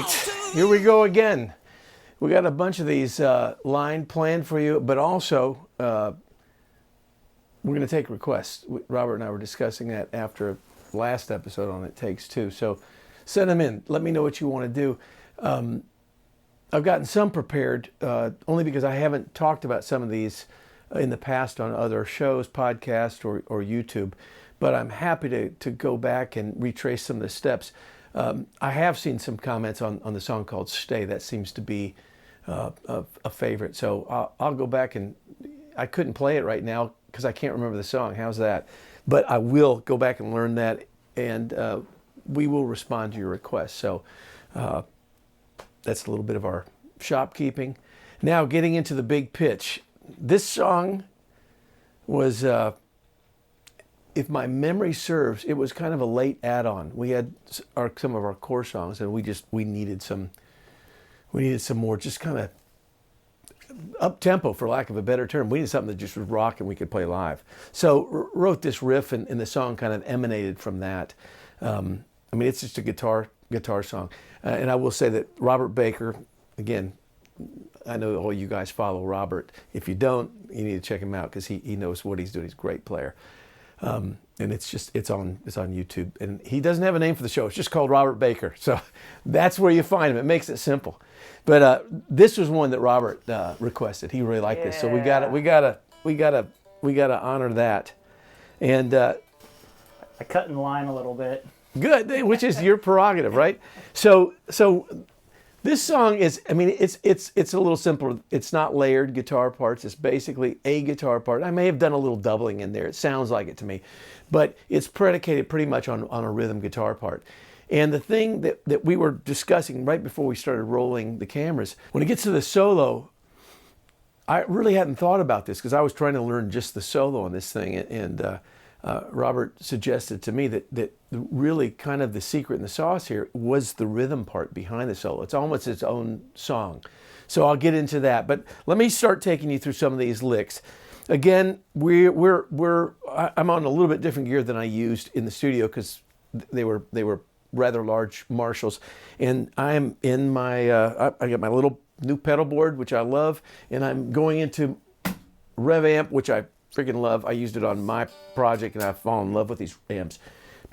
right, here we go again. We got a bunch of these line planned for you, but also we're going to take requests. Robert and I were discussing that after last episode on It Takes Two. So send them in. Let me know what you want to do. I've gotten some prepared only because I haven't talked about some of these in the past on other shows, podcasts, or YouTube. But I'm happy to go back and retrace some of the steps. I have seen some comments on the song called Stay. That seems to be a favorite. So I'll go back, and I couldn't play it right now because I can't remember the song. How's that? But I will go back and learn that, and we will respond to your requests. So that's a little bit of our shopkeeping. Now getting into the big pitch. This song was, if my memory serves, it was kind of a late add-on. We had some of our core songs, and we needed some more just kind of up-tempo, for lack of a better term. We needed something that just was rock and we could play live. So wrote this riff, and the song kind of emanated from that. I mean, it's just a guitar song. And I will say that Robert Baker, again, I know all you guys follow Robert. If you don't, you need to check him out because he knows what he's doing. He's a great player. And it's on YouTube. And he doesn't have a name for the show. It's just called Robert Baker. So that's where you find him. It makes it simple. But this was one that Robert requested. He really liked this. So we gotta honor that. And I cut in line a little bit. Good, which is your prerogative, right? So this song is, I mean, it's a little simpler. It's not layered guitar parts. It's basically a guitar part. I may have done a little doubling in there. It sounds like it to me. But it's predicated pretty much on a rhythm guitar part. And the thing that we were discussing right before we started rolling the cameras, when it gets to the solo, I really hadn't thought about this because I was trying to learn just the solo on this thing. And Robert suggested to me that really kind of the secret in the sauce here was the rhythm part behind the solo. It's almost its own song. So I'll get into that. But let me start taking you through some of these licks. Again, I'm on a little bit different gear than I used in the studio because they were rather large Marshalls. And I'm in my, I got my little new pedal board, which I love, and I'm going into Rev amp, which I freaking love. I used it on my project, and I've fallen in love with these amps.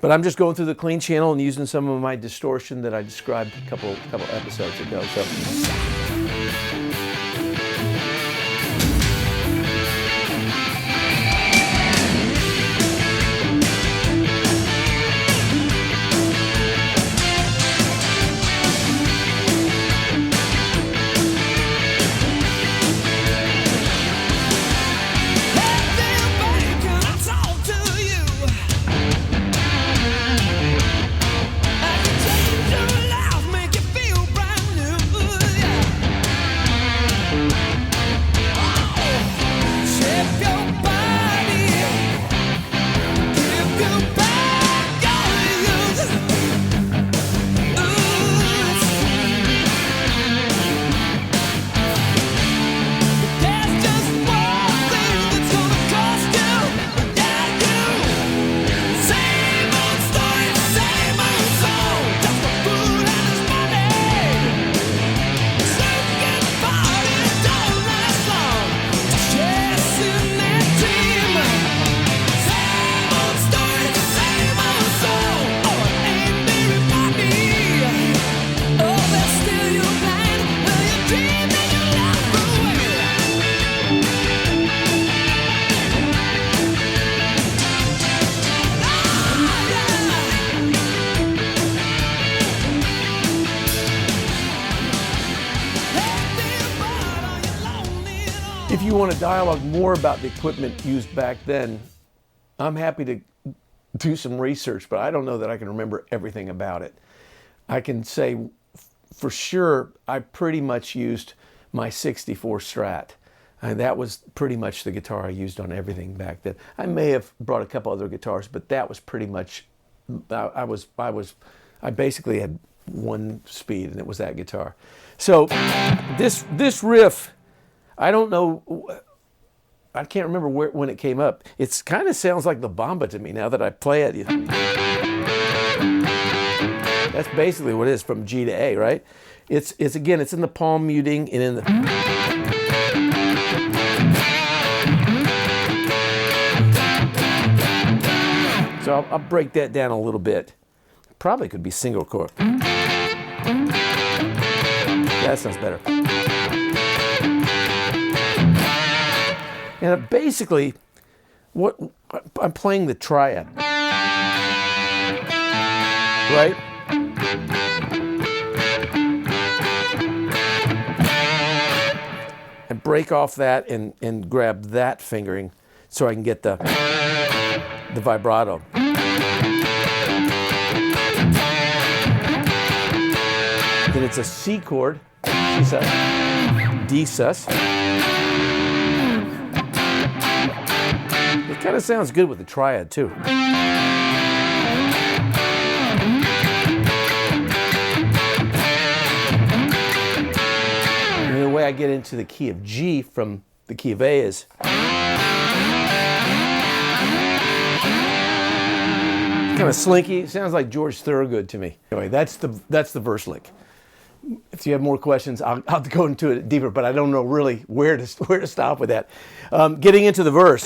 But I'm just going through the clean channel and using some of my distortion that I described a couple episodes ago. So. If you want to dialogue more about the equipment used back then, I'm happy to do some research, but I don't know that I can remember everything about it. I can say for sure I pretty much used my 64 Strat. That was pretty much the guitar I used on everything back then. I may have brought a couple other guitars, but that was pretty much, I basically had one speed, and it was that guitar. So this riff, I don't know, I can't remember when it came up. It kind of sounds like the Bamba to me now that I play it. That's basically what it is, from G to A, right? It's again, it's in the palm muting and in the. So I'll break that down a little bit. Probably could be single chord. That sounds better. And basically, what I'm playing the triad, right? And break off that and grab that fingering so I can get the vibrato. Then it's a C chord, C sus, D sus. It kind of sounds good with the triad too. And the way I get into the key of G from the key of A is kind of slinky. It sounds like George Thorogood to me. Anyway, that's the verse lick. If you have more questions, I'll go into it deeper, but I don't know really where to stop with that. Getting into the verse.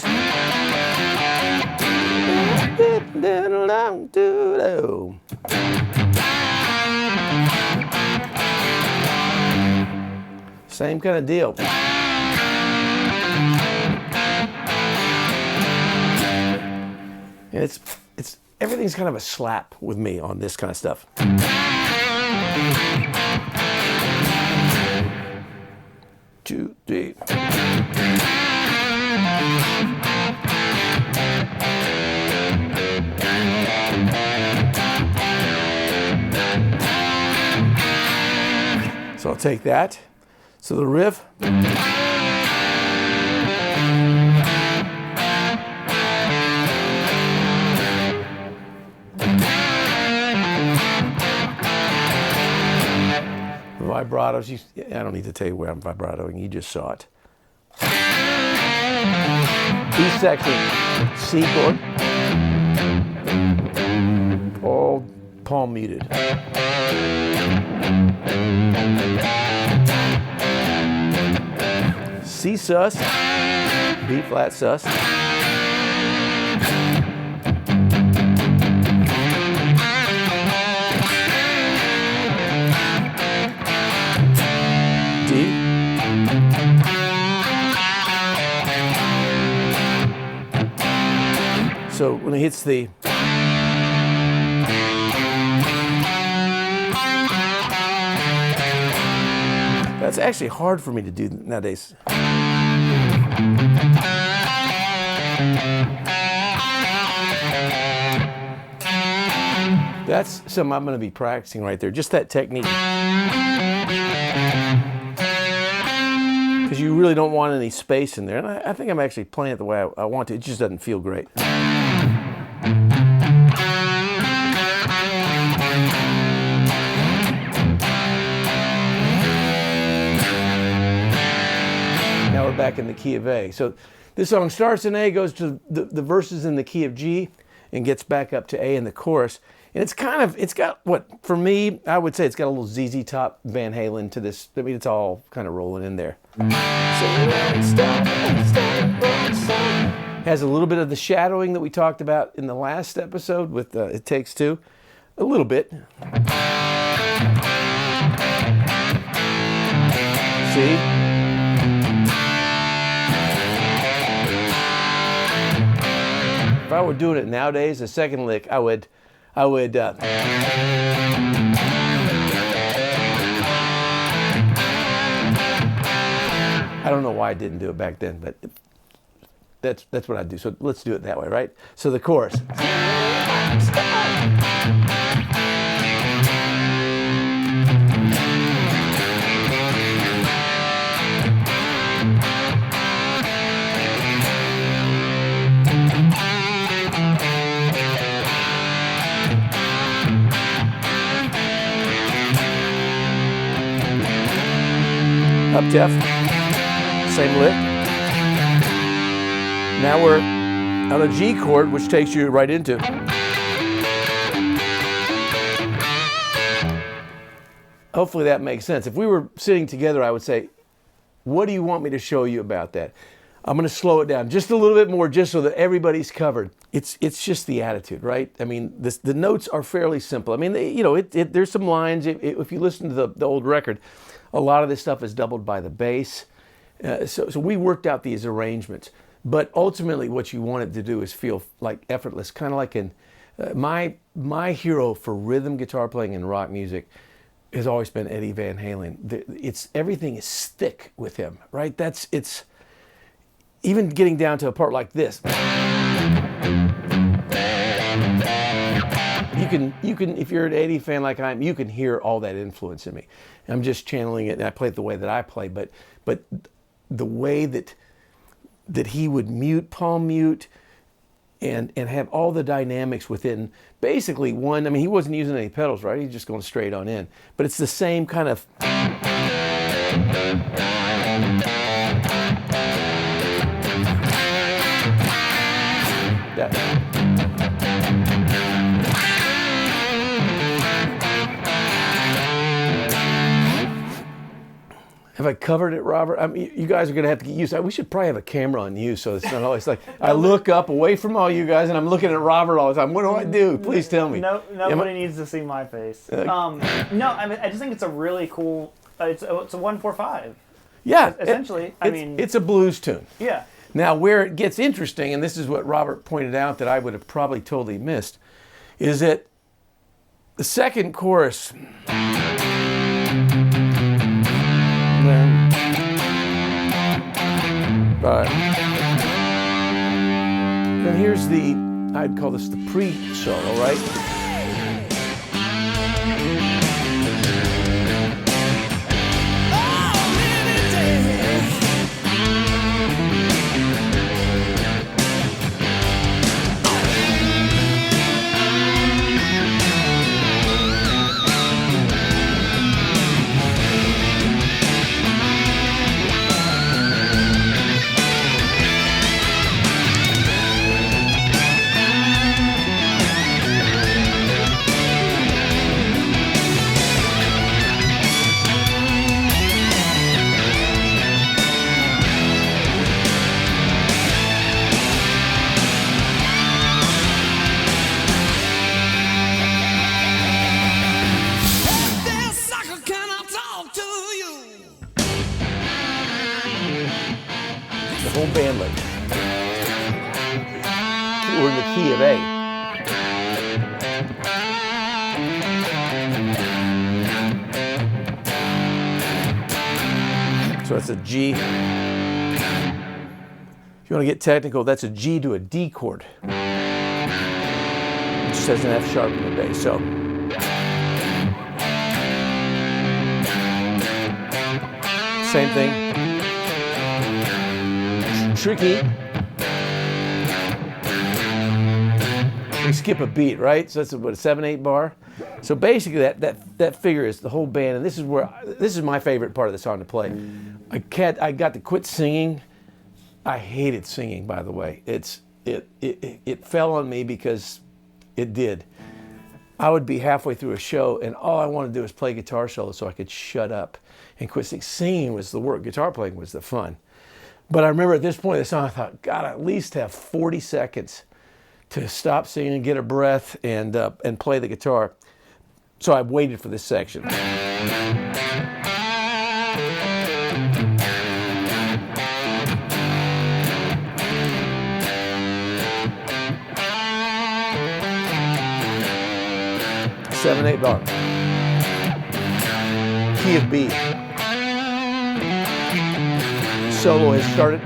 Same kind of deal. And it's everything's kind of a slap with me on this kind of stuff. Two, three. So I'll take that. So the riff. Vibratos, I don't need to tell you where I'm vibratoing, you just saw it. E section, C chord, all palm muted. C sus, B flat sus. So when it hits the that's actually hard for me to do nowadays. That's something I'm going to be practicing right there, just that technique. Because you really don't want any space in there. And I think I'm actually playing it the way I want to. It just doesn't feel great. Now we're back in the key of A. So this song starts in A, goes to the verses in the key of G, and gets back up to A in the chorus. And it's got what, for me, I would say it's got a little ZZ Top Van Halen to this. I mean, it's all kind of rolling in there. Has a little bit of the shadowing that we talked about in the last episode with It Takes Two. A little bit. See? If I were doing it nowadays, the second lick, I would I don't know why I didn't do it back then, but that's what I do. So let's do it that way, right? So the chorus. Up F, same lick. Now we're on a G chord, which takes you right into. hopefully that makes sense. If we were sitting together, I would say, what do you want me to show you about that? I'm going to slow it down just a little bit more just so that everybody's covered. It's just the attitude, right? I mean, the notes are fairly simple. I mean, there's some lines. If you listen to the old record, a lot of this stuff is doubled by the bass. So we worked out these arrangements. But ultimately what you want it to do is feel like effortless, kind of like in my hero for rhythm guitar playing in rock music has always been Eddie Van Halen. Everything is thick with him, right? It's even getting down to a part like this. You can if you're an Eddie fan like I am, you can hear all that influence in me. I'm just channeling it, and I play it the way that I play, but the way that he would mute, palm mute, and have all the dynamics within basically one. I mean, he wasn't using any pedals, right? He's just going straight on in. But it's the same kind of. Have I covered it, Robert? I mean, you guys are going to have to get used to it. We should probably have a camera on you so it's not always like I look up away from all you guys and I'm looking at Robert all the time. What do I do? Please tell me. Nobody needs to see my face. No, I mean, I just think it's a really cool. It's a 1-4-5. Yeah, essentially. It's a blues tune. Yeah. Now, where it gets interesting, and this is what Robert pointed out that I would have probably totally missed, is that the second chorus. Then here's I'd call this the pre-solo, right? The whole band like we're in the key of A. So that's a G. If you want to get technical, that's a G to a D chord. It just has an F sharp in the bass. So same thing. Tricky. We skip a beat, right? So that's what, a 7/8 bar. So basically, that figure is the whole band, and this is my favorite part of the song to play. I got to quit singing. I hated singing, by the way. It fell on me because it did. I would be halfway through a show, and all I wanted to do was play guitar solo so I could shut up and quit singing. Singing was the work. Guitar playing was the fun. But I remember at this point in the song, I thought, God, I at least have 40 seconds to stop singing and get a breath and play the guitar. So I waited for this section. Seven, 8 bar. Key of B. Solo has started.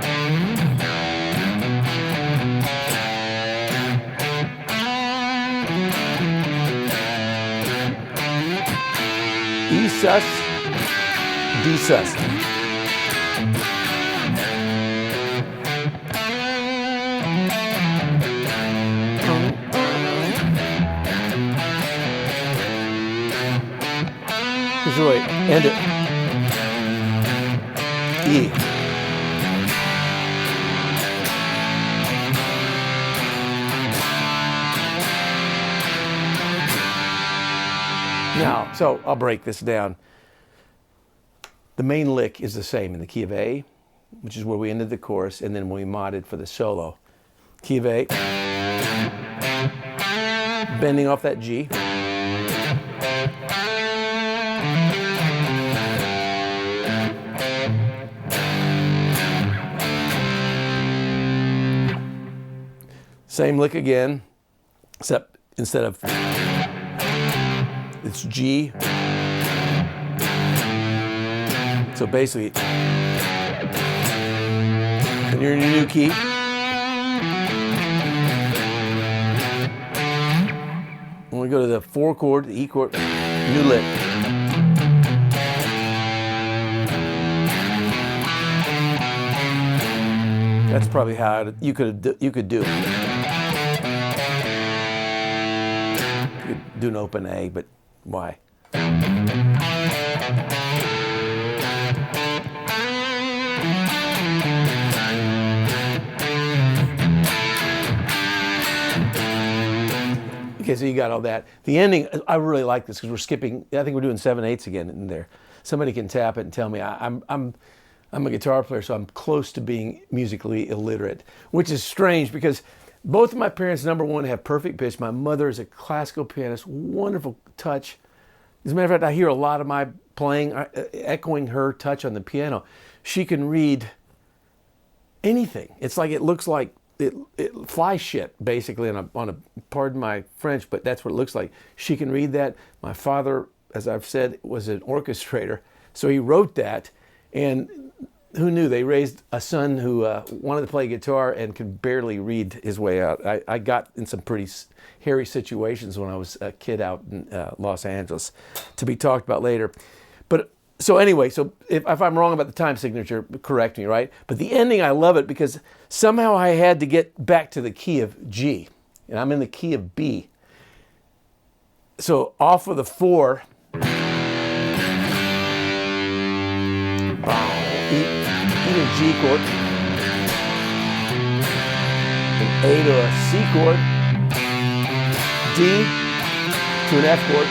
E sus, D sus. Here's the way, end it. E. Now, so I'll break this down. the main lick is the same in the key of A, which is where we ended the chorus, and then we modded for the solo. Key of A, bending off that G. Same lick again, except instead of, it's G. So basically, when you're in your new key, when we go to the 4 chord, the E chord, new lick. That's probably how you could do it. You could do an open A, but why? Okay, so you got all that. The ending, I really like this because we're skipping. I think we're doing 7/8 again in there. Somebody can tap it and tell me I'm a guitar player, so I'm close to being musically illiterate, which is strange because both of my parents, number one, have perfect pitch. My mother is a classical pianist, wonderful touch. As a matter of fact, I hear a lot of my playing echoing her touch on the piano. She can read anything. It's like it looks like it fly shit, basically, on a pardon my French, but that's what it looks like. She can read that. My father, as I've said, was an orchestrator, so he wrote that, and who knew? They raised a son who wanted to play guitar and could barely read his way out. I got in some pretty hairy situations when I was a kid out in Los Angeles, to be talked about later. But so anyway, so if I'm wrong about the time signature, correct me, right? But the ending, I love it because somehow I had to get back to the key of G, and I'm in the key of B. So off of the 4, E to a G chord, an A to a C chord, D to an F chord,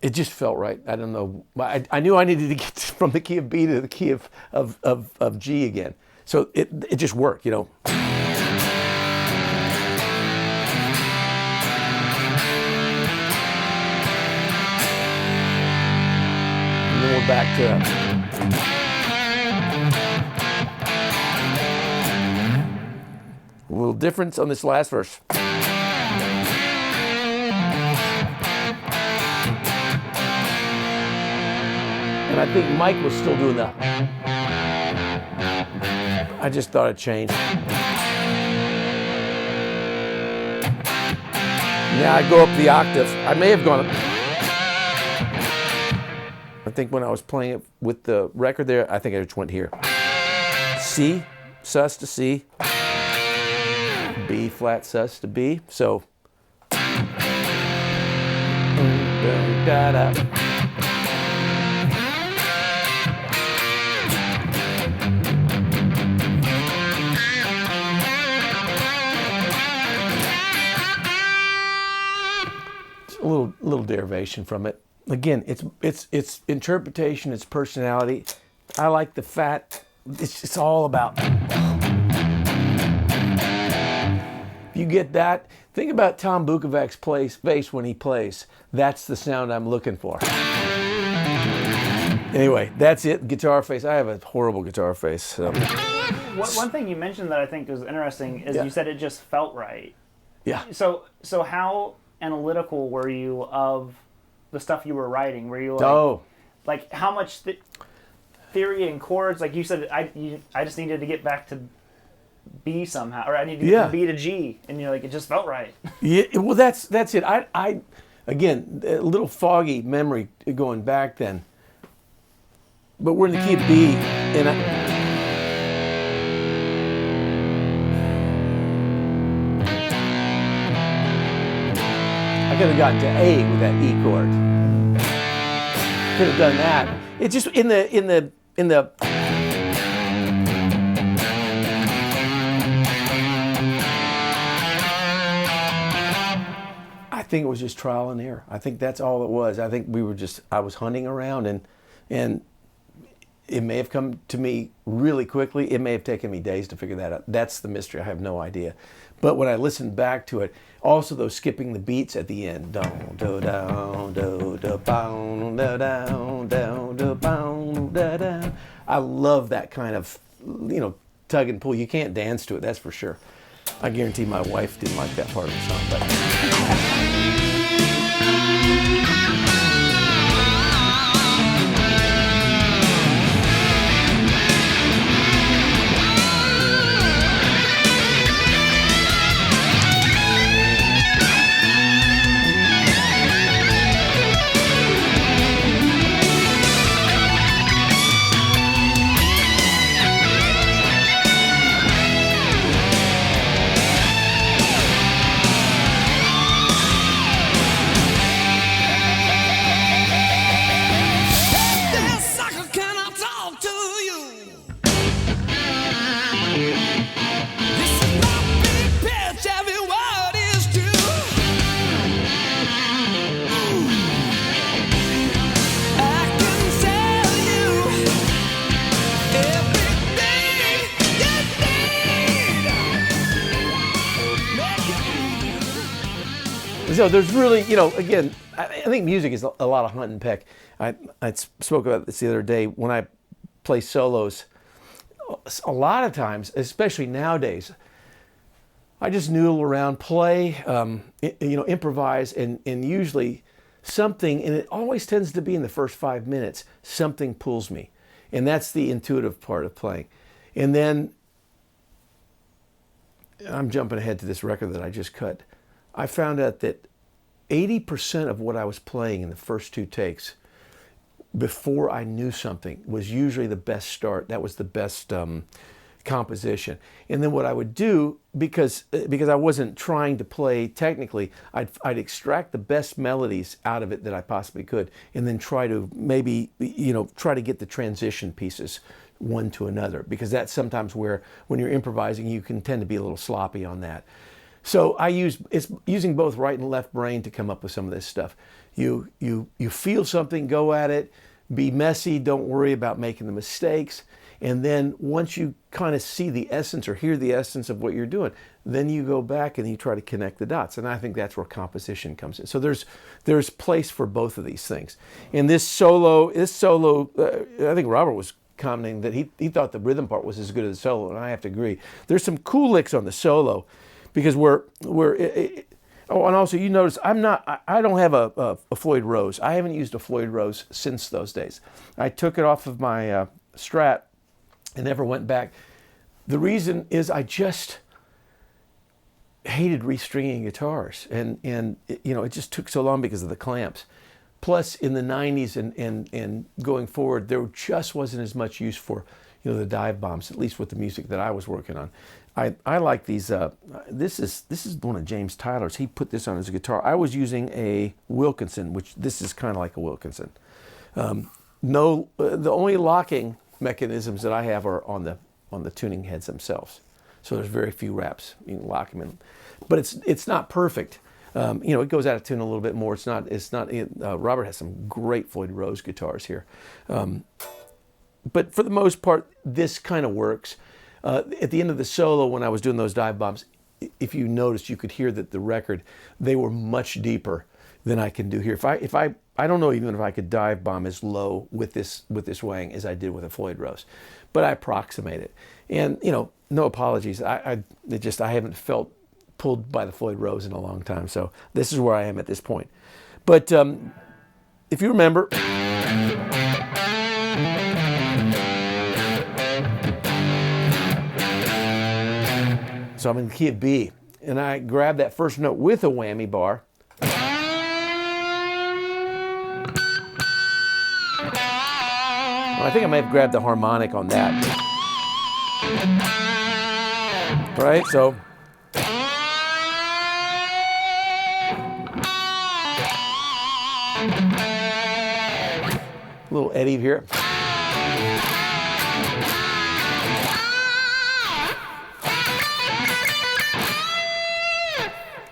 it just felt right. I don't know. I knew I needed to get from the key of B to the key of G again. So it just worked, you know. We're back to a little difference on this last verse. And I think Mike was still doing that. I just thought it changed. Now I go up the octave. I may have gone up. I think when I was playing it with the record there, I think I just went here. C, sus to C, B flat sus to B. So, da-da. It's a little derivation from it. Again, it's interpretation, it's personality. I like the fat. It's all about. You get that? Think about Tom Bukovac's bass when he plays. That's the sound I'm looking for. Anyway, that's it. Guitar face. I have a horrible guitar face. So. One thing you mentioned that I think was interesting is you said it just felt right. Yeah. So how analytical were you of the stuff you were writing? Were you like how much theory and chords? Like you said, I just needed to get back to B somehow, or I need to get from B to G, and you're like, it just felt right. Yeah, well, that's it. I again, a little foggy memory going back then, but we're in the key of B, and I could have gotten to A with that E chord. Could have done that. It's just in the. I think it was just trial and error. I think that's all it was. I think I was hunting around, and it may have come to me really quickly. It may have taken me days to figure that out. That's the mystery. I have no idea. But when I listened back to it, also those skipping the beats at the end, down, do, down, do, do, bound, da, down, down, do, bound, da, down. I love that kind of, tug and pull. You can't dance to it, that's for sure. I guarantee my wife didn't like that part of the song, but. So there's really, again, I think music is a lot of hunt and peck. I spoke about this the other day when I play solos. A lot of times, especially nowadays, I just noodle around, play, improvise, and usually something, and it always tends to be in the first 5 minutes, something pulls me. And that's the intuitive part of playing. And then, I'm jumping ahead to this record that I just cut. I found out that 80% of what I was playing in the first 2 takes before I knew something was usually the best start. That was the best composition. And then what I would do, because I wasn't trying to play technically, I'd extract the best melodies out of it that I possibly could, and then try to maybe, try to get the transition pieces one to another, because that's sometimes where, when you're improvising, you can tend to be a little sloppy on that. So it's using both right and left brain to come up with some of this stuff. You feel something, go at it, be messy, don't worry about making the mistakes. And then once you kind of see the essence or hear the essence of what you're doing, then you go back and you try to connect the dots. And I think that's where composition comes in. So there's place for both of these things. And this solo, I think Robert was commenting that he thought the rhythm part was as good as the solo, and I have to agree. There's some cool licks on the solo, because and also you notice I don't have a Floyd Rose. I haven't used a Floyd Rose since those days. I took it off of my Strat and never went back. The reason is I just hated restringing guitars, and it just took so long because of the clamps. Plus, in the 90s and going forward, there just wasn't as much use for the dive bombs, at least with the music that I was working on. I like these. This is one of James Tyler's. He put this on his guitar. I was using a Wilkinson, which this is kind of like a Wilkinson. The only locking mechanisms that I have are on the tuning heads themselves. So there's very few wraps. You can lock them in, but it's not perfect. It goes out of tune a little bit more. It's not. Robert has some great Floyd Rose guitars here, but for the most part, this kind of works. At the end of the solo, when I was doing those dive bombs, if you noticed, you could hear that the record, they were much deeper than I can do here. I don't know even if I could dive bomb as low with this wang as I did with a Floyd Rose, but I approximate it. And no apologies. I haven't felt pulled by the Floyd Rose in a long time, so this is where I am at this point. But if you remember. So I'm in the key of B, and I grab that first note with a whammy bar. I think I may have grabbed the harmonic on that. Right, so. A little eddy here.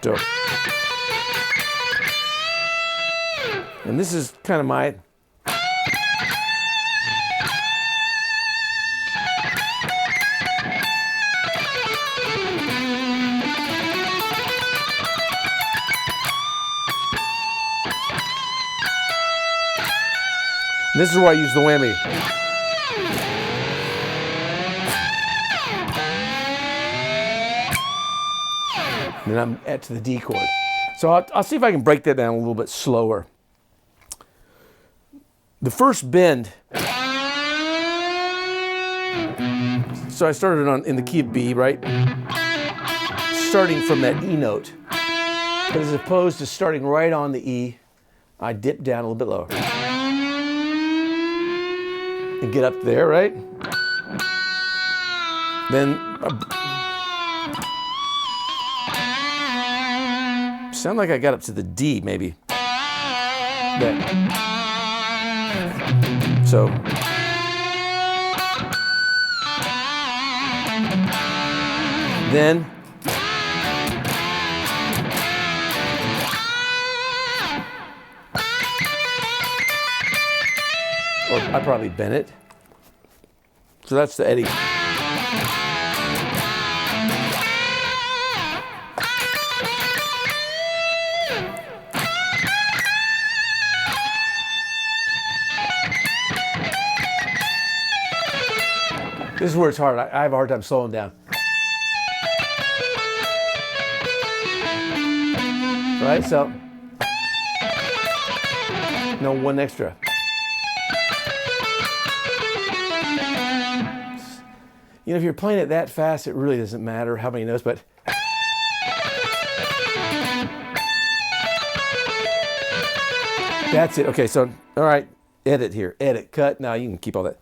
So. And this is kind of my... This is where I use the whammy. And then I'm at to the D chord. So I'll see if I can break that down a little bit slower. The first bend, so I started in the key of B, right? Starting from that E note. But as opposed to starting right on the E, I dip down a little bit lower. And get up there, right? Then, sound like I got up to the D, maybe. That. So. Then. Or I probably bent it. So that's the Eddie. This is where it's hard. I have a hard time slowing down. Right? So, no, one extra. You know, if you're playing it that fast, it really doesn't matter how many notes, but that's it. Okay, so, all right, edit here. Edit, cut. Now you can keep all that.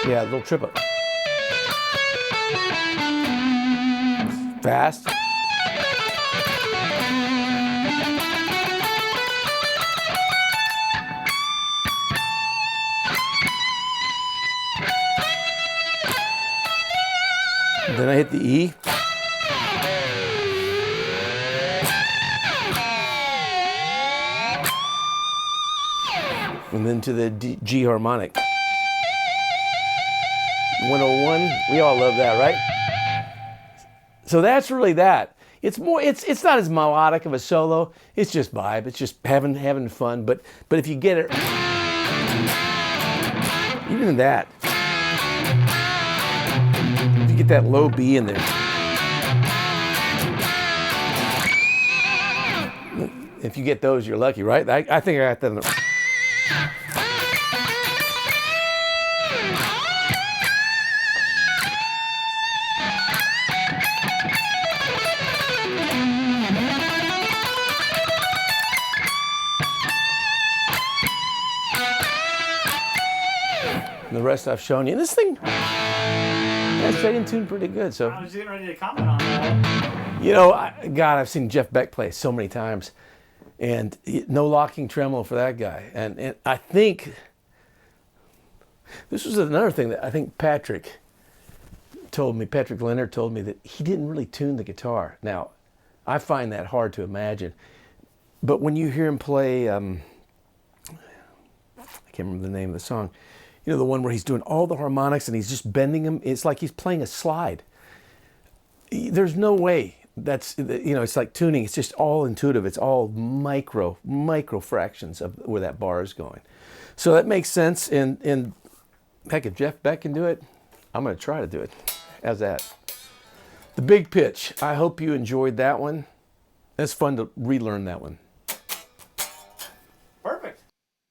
Yeah, a little triplet. Fast. Then I hit the E. And then to the G harmonic. 101, we all love that, right? So that's really that. It's more, it's not as melodic of a solo. It's just vibe. It's just having fun. But if you get it, even that, if you get that low B in there, if you get those, you're lucky, right? I think I got that in the... The rest I've shown you. And this thing, I stayed in tune pretty good. So I was getting ready to comment on that. You know, God, I've seen Jeff Beck play so many times, and no locking tremolo for that guy. And I think this was another thing that I think Patrick Leonard told me, that he didn't really tune the guitar. Now, I find that hard to imagine. But when you hear him play, I can't remember the name of the song, you know, the one where he's doing all the harmonics and he's just bending them. It's like he's playing a slide. There's no way that's, you know, it's like tuning. It's just all intuitive. It's all micro fractions of where that bar is going. So that makes sense. And heck, if Jeff Beck can do it, I'm going to try to do it. How's that? The big pitch. I hope you enjoyed that one. It's fun to relearn that one.